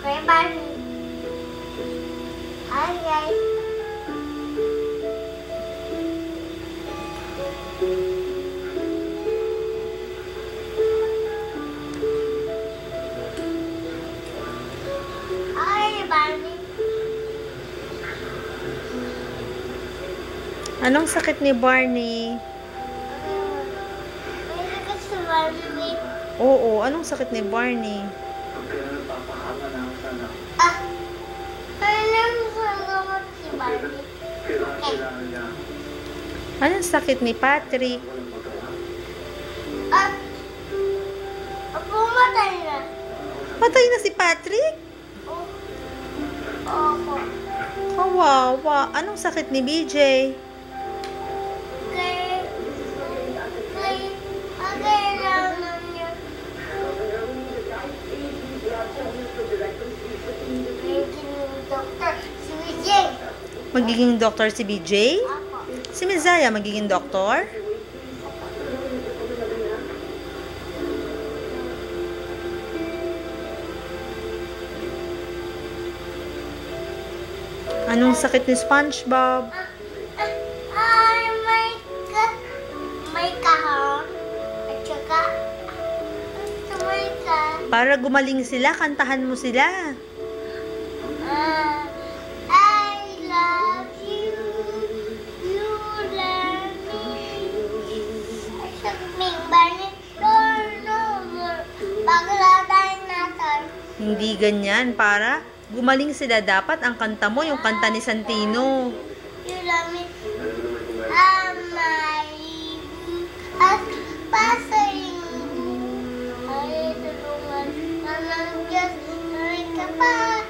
Bye bye. Hi guys. Hi Barney. Anong sakit ni Barney? May sakit sa Barney. Oo, anong sakit ni Barney? Kailan sa gamot si Barney? Okay. Anong sakit ni Patrick? At pumatay na. Patay na si Patrick? Opo. Kawawa. Anong sakit ni BJ? Kailangan niya. Magiging doktor si BJ? Si Mizaya magiging doktor? Anong sakit ni SpongeBob? Ay, may kahon. At saka, Para gumaling sila, kantahan mo sila. I love you. You love me. Ay, sabing Barney. No. Paglatayin natin. Hindi ganyan. Para gumaling sila, dapat ang kanta mo, yung kanta ni Santino. You love me. At pasaring ay tulungan ng Diyos may kapal.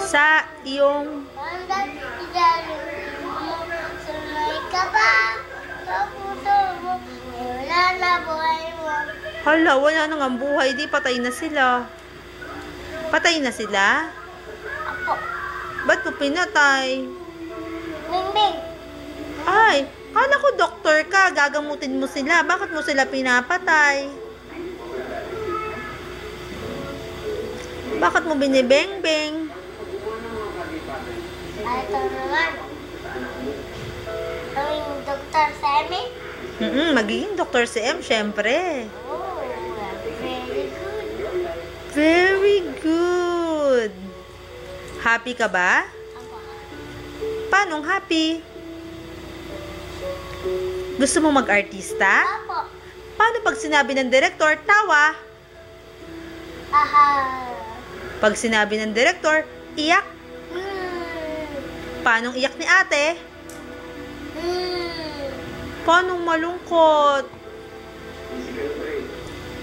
Sa iyong... Hanggang idalin mo sa may kapal. Sa puso mo ay wala na buhay mo. Hala, wala nang ang buhay. Di, patay na sila. Patay na sila? Apo, Ba't mo pinatay? Bingbing. Ay, kala ko doktor ka. Gagamutin mo sila. Bakit mo sila pinapatay? Bakit mo binibengbeng? Ito naman. Ang Dr. Sammy. Magiging doktor si M, syempre. Oh, very good. Very good. Happy ka ba? Ako. Paanong happy? Gusto mo mag-artista? Apo. Paano pag sinabi ng direktor, tawa? Aha. Pag sinabi ng direktor, iyak? Hmm. Paanong iyak ni ate? Hmm. Paanong malungkot?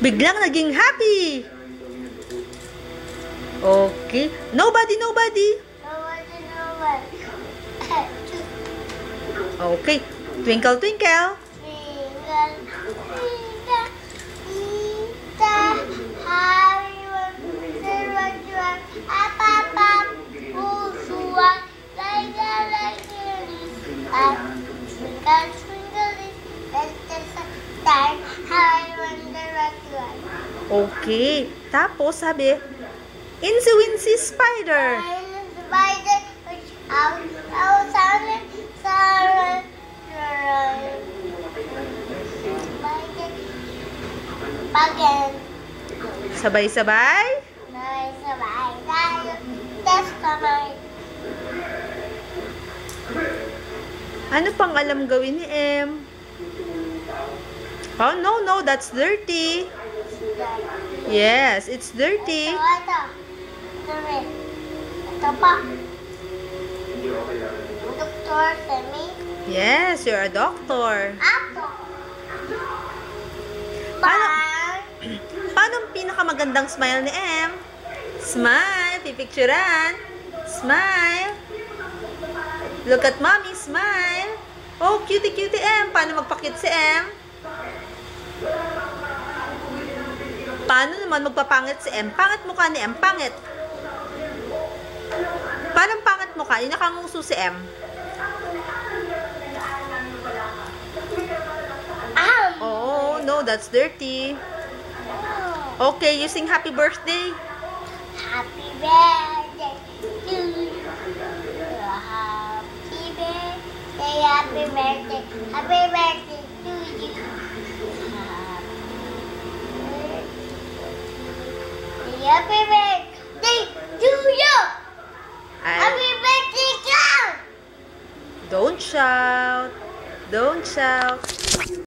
Biglang naging happy. Okay. Nobody. Nobody. Okay. Twinkle, twinkle. Twinkle, twinkle, hari wonder, up, pusuan, like twinkle, twinkle, little star, hari wonder, Okay. Tapos sabi, Incy Wincy Spider. spider, which outside, Sarah, Pagin. Sabay-sabay. Sabay tayo. Test kamay. Ano pang alam gawin ni M? Oh, no, that's dirty. Yes, it's dirty. Ito. Ito rin. Ito pa. Dr. Semi. Yes, you're a doctor. Apo. Paano ang pinakamagandang smile ni M? Smile, pipicturan. Smile. Look at mommy, smile. Oh, cutie M. Paano magpakit si M? Paano naman magpapangit si M? Pangit mukha ni M, pangit. Paano pangit mukha? Yung nakanguso si M. Oh, no, that's dirty. Okay, you sing happy birthday. Happy birthday. Say happy birthday. Happy birthday to you. Say happy birthday to you. Happy birthday, Clown. Don't shout. Don't shout.